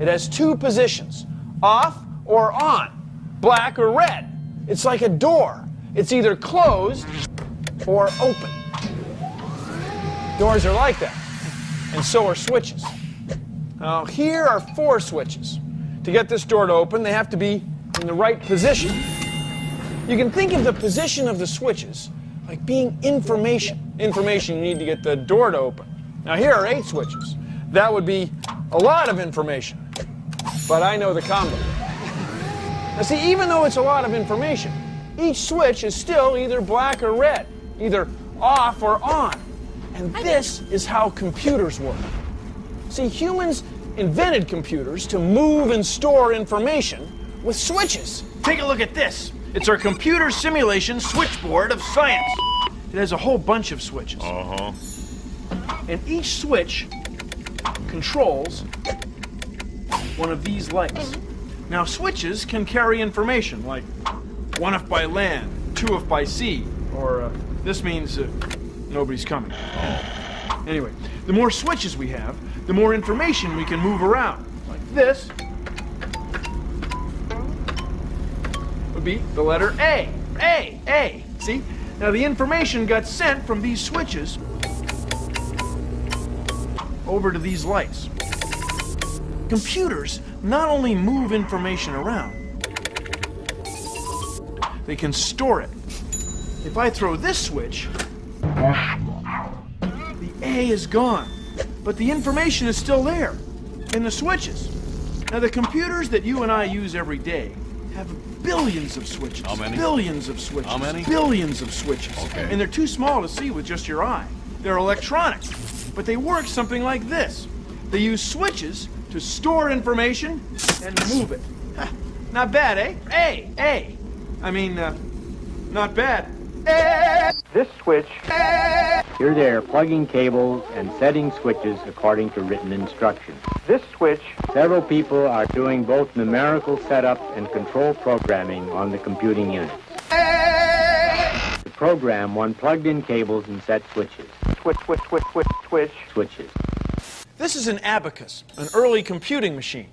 It has two positions, off or on, black or red. It's like a door. It's either closed or open. Doors are like that, and so are switches. Now, here are 4 switches. To get this door to open, they have to be in the right position. You can think of the position of the switches like being information. Information you need to get the door to open. Now, here are 8 switches. That would be a lot of information, but I know the combo. Now, see, even though it's a lot of information, each switch is still either black or red, either off or on. And this is how computers work. See, humans invented computers to move and store information with switches. Take a look at this. It's our computer simulation switchboard of science. It has a whole bunch of switches. And each switch controls one of these lights. Now, switches can carry information like 1 if by land, 2 if by sea, or this means nobody's coming. Anyway, the more switches we have, the more information we can move around. Like this would be the letter A. A. See? Now the information got sent from these switches over to these lights. Computers not only move information around, they can store it. If I throw this switch, the A is gone, but the information is still there in the switches. Now, the computers that you and I use every day have billions of switches. How many? Billions of switches. How many? Billions of switches. Okay. And they're too small to see with just your eye. They're electronic, but they work something like this. They use switches to store information and move it. Not bad, eh? A. I mean, not bad. This switch. Here they are plugging cables and setting switches according to written instructions. This switch. Several people are doing both numerical setup and control programming on the computing units. To program, one plugged in cables and set switches. Switches. This is an abacus, an early computing machine.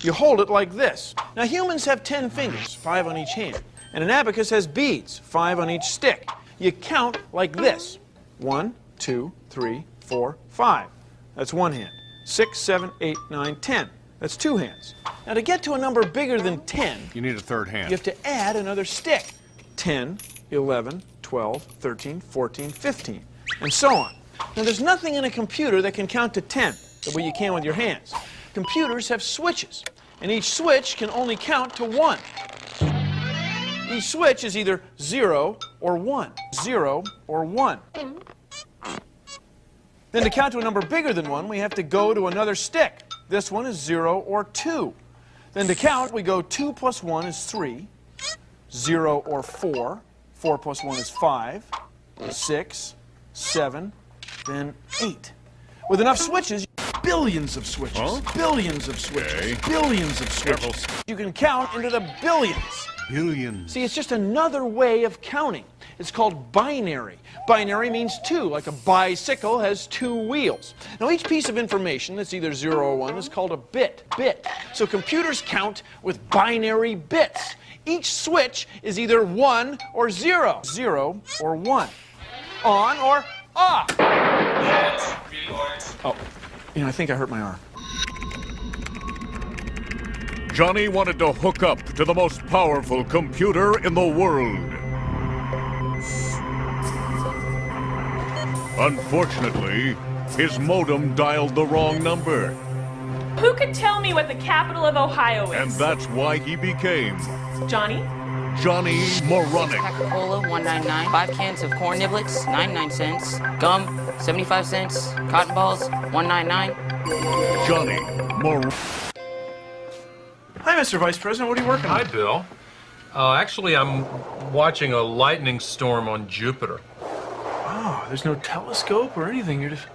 You hold it like this. Now, humans have 10 fingers, 5 on each hand. And an abacus has beads, 5 on each stick. You count like this. 1, 2, 3, 4, 5. That's one hand. 6, 7, 8, 9, 10. That's 2 hands. Now, to get to a number bigger than 10, You need a third hand. you have to add another stick. 10, 11, 12, 13, 14, 15, and so on. Now, there's nothing in a computer that can count to 10 the way you can with your hands. Computers have switches, and each switch can only count to 1. Each switch is either 0 or 1. 0 or 1. Then to count to a number bigger than 1, we have to go to another stick. This one is 0 or 2. Then to count, we go 2 plus 1 is 3. 0 or 4. 4 plus 1 is 5. 6, 7, then 8. With enough switches, billions of switches. Huh? Billions of switches. Okay. Billions of switches. Careful. You can count into the billions. Billions. See, it's just another way of counting. It's called binary. Binary means 2, like a bicycle has 2 wheels. Now, each piece of information that's either 0 or 1 is called a bit. So computers count with binary bits. Each switch is either 1 or 0. 0 or 1. On or off. Oh, I think I hurt my arm. Johnny wanted to hook up to the most powerful computer in the world. Unfortunately, his modem dialed the wrong number. Who could tell me what the capital of Ohio is? And that's why he became Johnny? Johnny Moronic. Coca-Cola, $1.99. 5 cans of corn niblets, 99 cents. Gum, 75 cents. Cotton balls, $1.99. Johnny Moronic. Hi, Mr. Vice President. What are you working on? Hi, Bill. Actually, I'm watching a lightning storm on Jupiter. Oh, there's no telescope or anything. You're just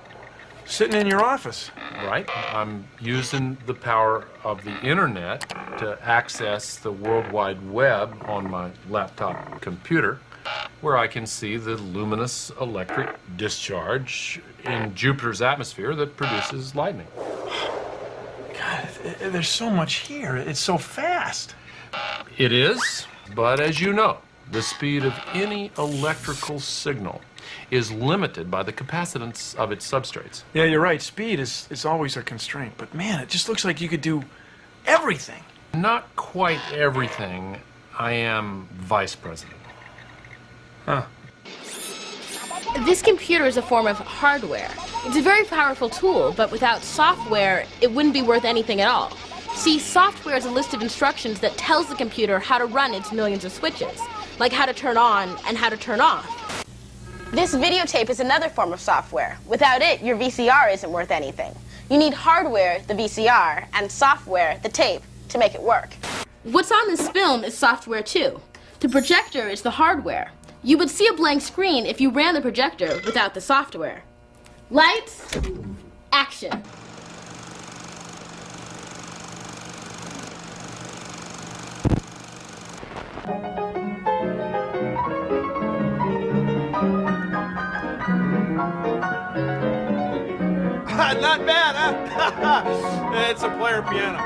sitting in your office. Right? I'm using the power of the internet to access the World Wide Web on my laptop computer, where I can see the luminous electric discharge in Jupiter's atmosphere that produces lightning. God, There's so much here. It's so fast. It is, but as you know, the speed of any electrical signal is limited by the capacitance of its substrates. Yeah, you're right. Speed is always a constraint. But man, it just looks like you could do everything. Not quite everything. I am vice president. Huh. This computer is a form of hardware. It's a very powerful tool, but without software, it wouldn't be worth anything at all. See, software is a list of instructions that tells the computer how to run its millions of switches, like how to turn on and how to turn off. This videotape is another form of software. Without it, your VCR isn't worth anything. You need hardware, the VCR, and software, the tape, to make it work. What's on this film is software too. The projector is the hardware. You would see a blank screen if you ran the projector without the software. Lights, action. Not bad, huh? It's a player piano.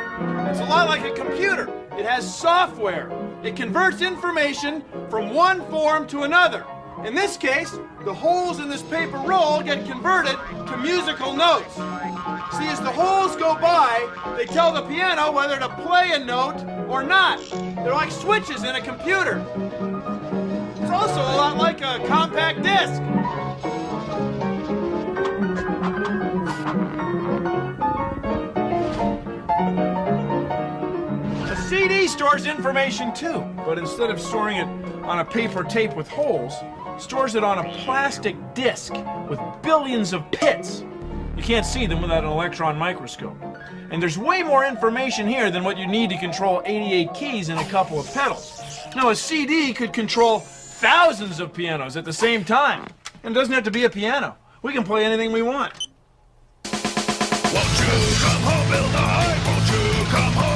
It's a lot like a computer. It has software. It converts information from one form to another. In this case, the holes in this paper roll get converted to musical notes. See, as the holes go by, they tell the piano whether to play a note or not. They're like switches in a computer. It's also a lot like a compact disc. A CD stores information too, but instead of storing it on a paper tape with holes, stores it on a plastic disc with billions of pits. You can't see them without an electron microscope. And there's way more information here than what you need to control 88 keys and a couple of pedals. Now, a CD could control thousands of pianos at the same time. And it doesn't have to be a piano. We can play anything we want. Won't you come home, Bill Nye? Won't you come home?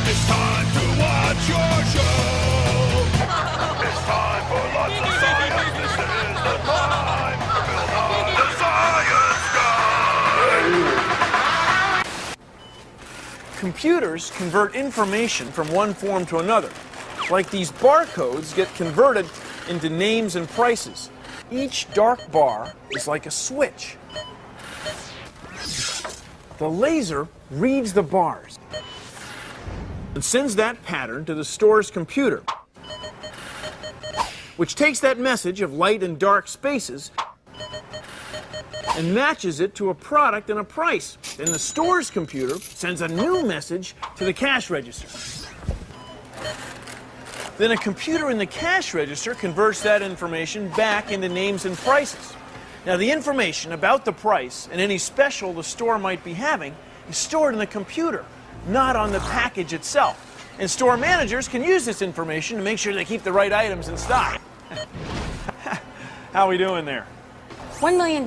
It's time to watch your show. It's time for lots of science. This is the time. Bill Nye, the science guy. Computers convert information from one form to another. Like these barcodes get converted into names and prices. Each dark bar is like a switch. The laser reads the bars and sends that pattern to the store's computer, which takes that message of light and dark spaces and matches it to a product and a price. Then the store's computer sends a new message to the cash register. Then a computer in the cash register converts that information back into names and prices. Now, the information about the price and any special the store might be having is stored in the computer, not on the package itself. And store managers can use this information to make sure they keep the right items in stock. How we doing there? $1 million.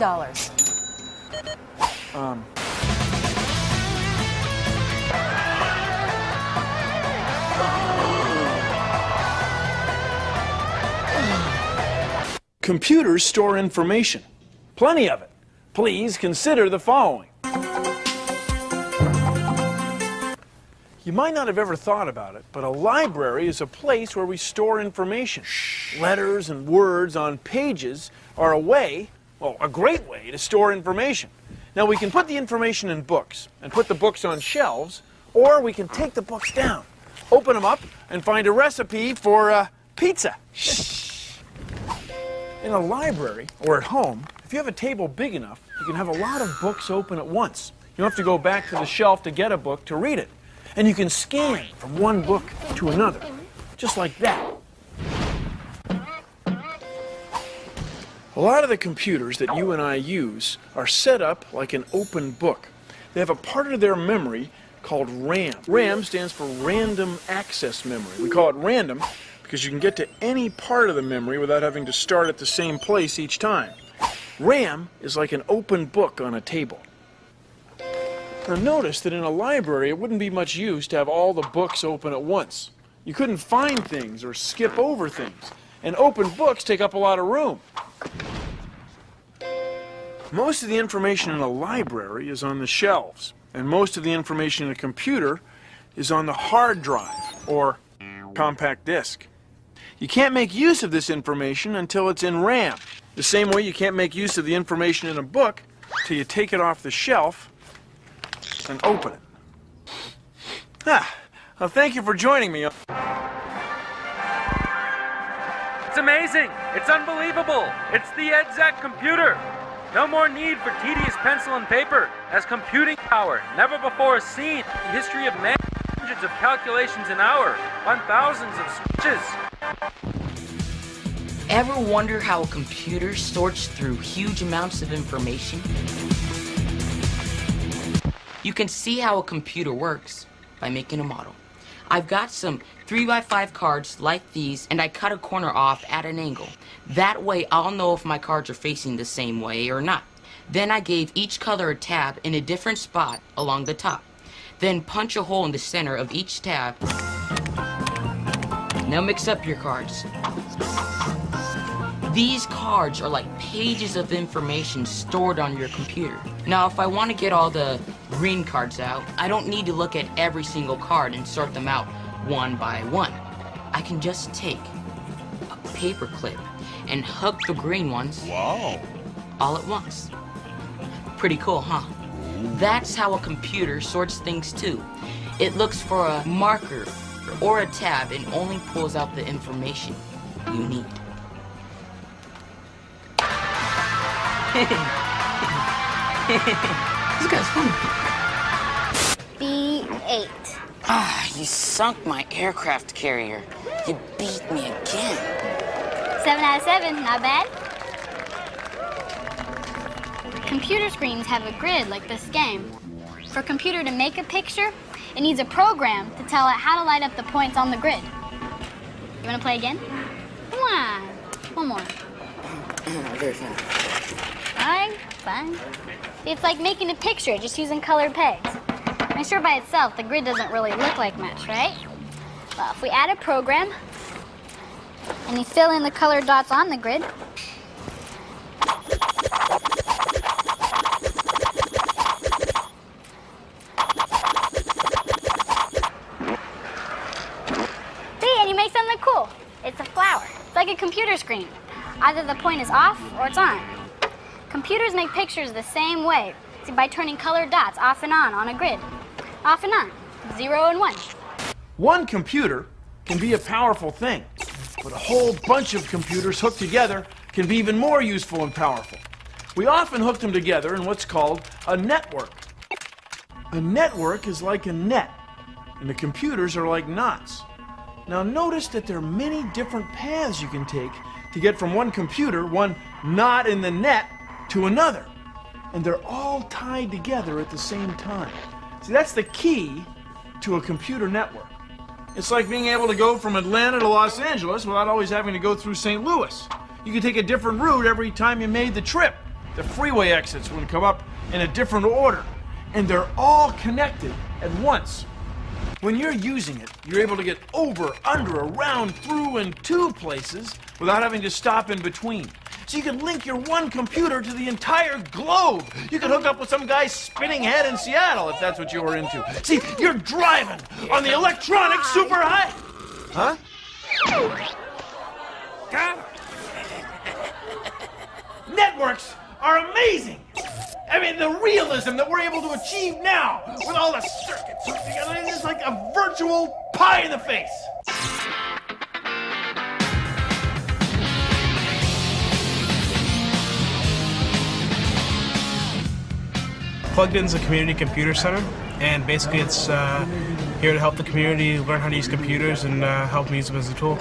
Computers store information. Plenty of it. Please consider the following. You might not have ever thought about it, but a library is a place where we store information. Letters and words on pages are a way, well, a great way to store information. Now, we can put the information in books and put the books on shelves, or we can take the books down, open them up, and find a recipe for pizza. In a library or at home, if you have a table big enough, you can have a lot of books open at once. You don't have to go back to the shelf to get a book to read it. And you can scan from one book to another, just like that. A lot of the computers that you and I use are set up like an open book. They have a part of their memory called RAM. RAM stands for Random Access Memory. We call it random because you can get to any part of the memory without having to start at the same place each time. RAM is like an open book on a table. Now notice that in a library it wouldn't be much use to have all the books open at once. You couldn't find things or skip over things, and open books take up a lot of room. Most of the information in a library is on the shelves. And most of the information in a computer is on the hard drive, or compact disk. You can't make use of this information until it's in RAM. The same way you can't make use of the information in a book till you take it off the shelf and open it. Well, thank you for joining me. It's amazing. It's unbelievable. It's the EDSAC computer. No more need for tedious pencil and paper, as computing power never before seen in the history of man. Hundreds of calculations an hour on thousands of switches. Ever wonder how a computer sorts through huge amounts of information? You can see how a computer works by making a model. I've got some 3x5 cards like these, and I cut a corner off at an angle. That way I'll know if my cards are facing the same way or not. Then I gave each color a tab in a different spot along the top. Then punch a hole in the center of each tab. Now mix up your cards. These cards are like pages of information stored on your computer. Now, if I want to get all the green cards out, I don't need to look at every single card and sort them out one by one. I can just take a paper clip and hook the green ones all at once. Pretty cool, huh? That's how a computer sorts things too. It looks for a marker or a tab and only pulls out the information you need. This guy's funny. B8. Ah, you sunk my aircraft carrier. You beat me again. 7 out of 7, not bad. Computer screens have a grid like this game. For a computer to make a picture, it needs a program to tell it how to light up the points on the grid. You want to play again? Come on. One more. Very funny. Fine. It's like making a picture just using colored pegs. I'm sure by itself the grid doesn't really look like much, right? Well, if we add a program and you fill in the colored dots on the grid, see, and you make something cool. It's a flower. It's like a computer screen. Either the point is off or it's on. Computers make pictures the same way, by turning colored dots off and on a grid. Off and on, 0 and 1. One computer can be a powerful thing, but a whole bunch of computers hooked together can be even more useful and powerful. We often hook them together in what's called a network. A network is like a net, and the computers are like knots. Now notice that there are many different paths you can take to get from one computer, one knot in the net, to another. And they're all tied together at the same time. See, that's the key to a computer network. It's like being able to go from Atlanta to Los Angeles without always having to go through St. Louis. You could take a different route every time you made the trip. The freeway exits would come up in a different order, and they're all connected at once. When you're using it, you're able to get over, under, around, through, and to places without having to stop in between. So you can link your one computer to the entire globe. You can hook up with some guy's spinning head in Seattle if that's what you were into. See, you're driving on the electronic super high. Huh? Networks are amazing. I mean, the realism that we're able to achieve now with all the circuits hooked together, it's like a virtual pie in the face. Plugged In's a community computer center, and basically it's here to help the community learn how to use computers and help them use them as a tool.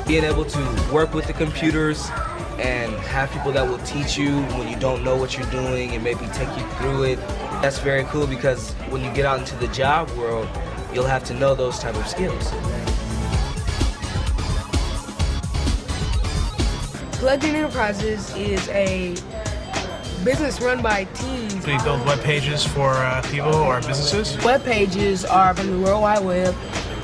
Being able to work with the computers and have people that will teach you when you don't know what you're doing and maybe take you through it, that's very cool because when you get out into the job world, you'll have to know those type of skills. Plugged In Enterprises is a business run by teens. We build web pages for people or businesses. Web pages are from the World Wide Web,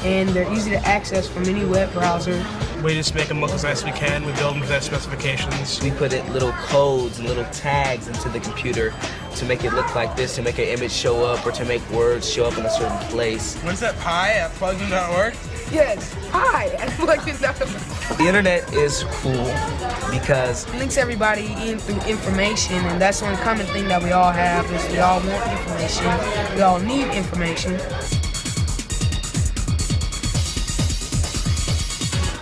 and they're easy to access from any web browser. We just make them look as nice as we can. We build them to their specifications. We put little codes and little tags into the computer to make it look like this, to make an image show up, or to make words show up in a certain place. What's that pi at plugin.org? Yes, hi, at plugin.org. The internet is cool because it links everybody in through information, and that's one common thing that we all have is we all want information. We all need information.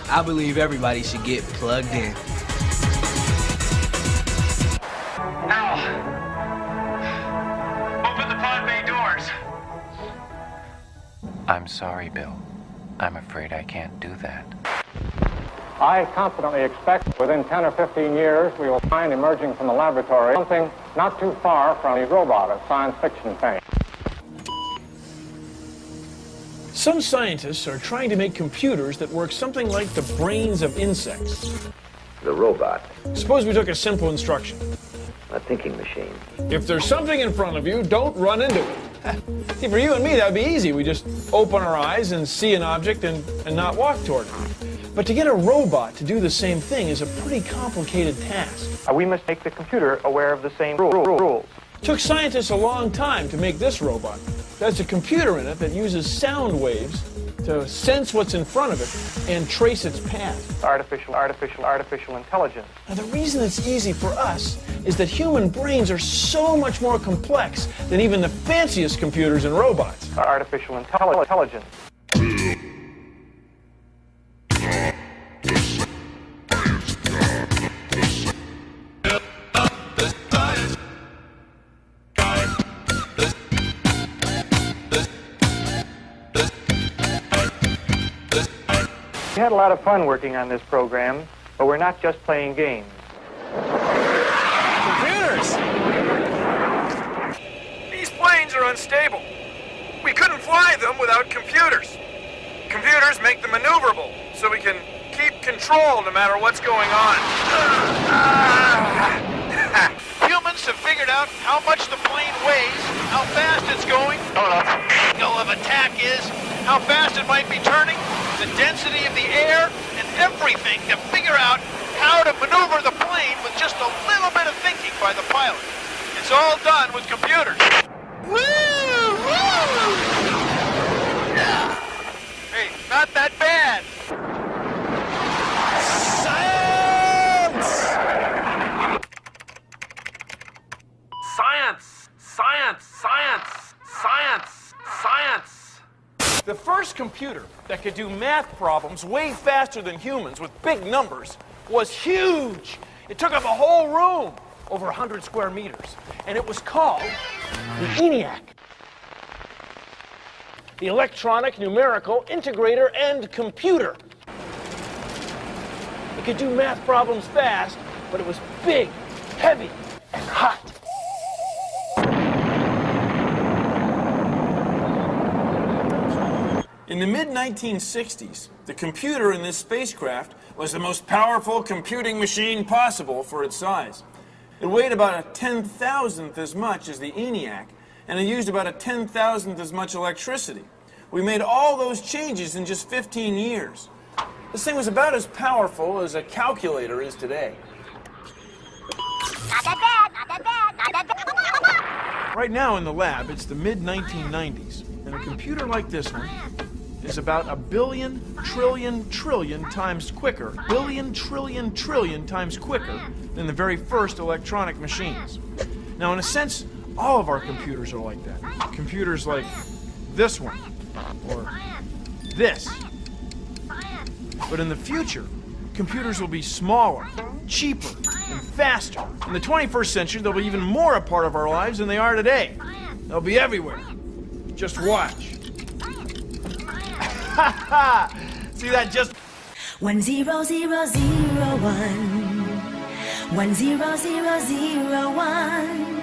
I believe everybody should get plugged in. Al, open the pod bay doors. I'm sorry, Bill. I'm afraid I can't do that. I confidently expect within 10 or 15 years we will find emerging from the laboratory something not too far from the robot of science fiction fame. Some scientists are trying to make computers that work something like the brains of insects. The robot. Suppose we took a simple instruction. A thinking machine. If there's something in front of you, don't run into it. See, for you and me, that would be easy. We just open our eyes and see an object and not walk toward it. But to get a robot to do the same thing is a pretty complicated task. We must make the computer aware of the same rules. It took scientists a long time to make this robot. There's a computer in it that uses sound waves to sense what's in front of it and trace its path. Artificial intelligence. Now, the reason it's easy for us is that human brains are so much more complex than even the fanciest computers and robots. Artificial intelligence. We had a lot of fun working on this program, but we're not just playing games. Computers! These planes are unstable. We couldn't fly them without computers. Computers make them maneuverable, so we can keep control no matter what's going on. Humans have figured out how much the plane weighs, how fast it's going, angle of attack is, how fast it might be turning, the density of the air, and everything to figure out how to maneuver the plane with just a little bit of thinking by the pilot. It's all done with computers. Woo! Woo! Yeah. Hey, not that bad. Science! Science! Science! Science! Science! The first computer that could do math problems way faster than humans with big numbers was huge. It took up a whole room, over 100 square meters, and it was called the ENIAC. The Electronic Numerical Integrator and Computer. It could do math problems fast, but it was big, heavy, and hot. In the mid-1960s, the computer in this spacecraft was the most powerful computing machine possible for its size. It weighed about a 10,000th as much as the ENIAC, and it used about a 10,000th as much electricity. We made all those changes in just 15 years. This thing was about as powerful as a calculator is today. Not that bad, not that bad, not that bad. Right now in the lab, it's the mid-1990s, and a computer like this one is about a billion trillion times quicker, trillion times quicker than the very first electronic machines. Now, in a sense, all of our computers are like that. Computers like this one, or this. But in the future, computers will be smaller, cheaper, and faster. In the 21st century, they'll be even more a part of our lives than they are today. They'll be everywhere. Just watch. Ha ha! See that just 10001 10001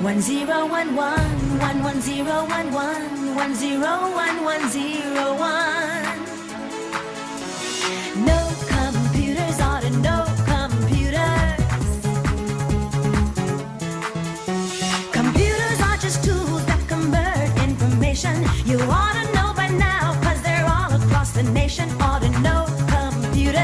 1011 11011 10101. No computers ought to know computers. Computers are just tools that convert information. You ought to know by now, 'cause they're all across the nation. Ought to know computers.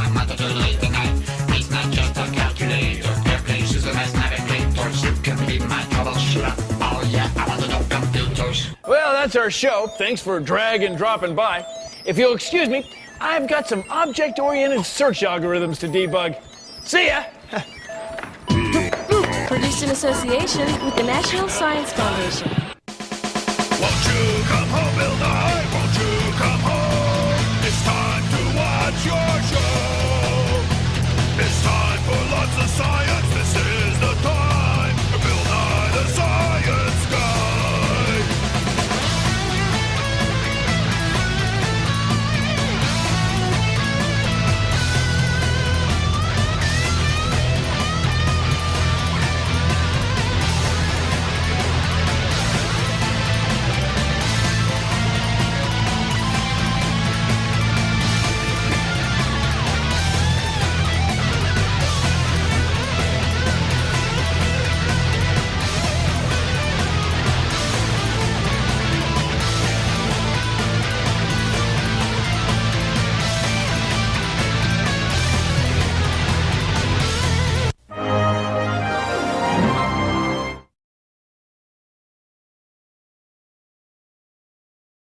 I'm not a tonight. It's not just a calculator. Airplane system as navigators. You can be my troubleshooter. Oh yeah, I want to know computers. Well, that's our show. Thanks for drag and dropping by. If you'll excuse me, I've got some object-oriented search algorithms to debug. See ya! Produced in association with the National Science Foundation. Won't you come home, build a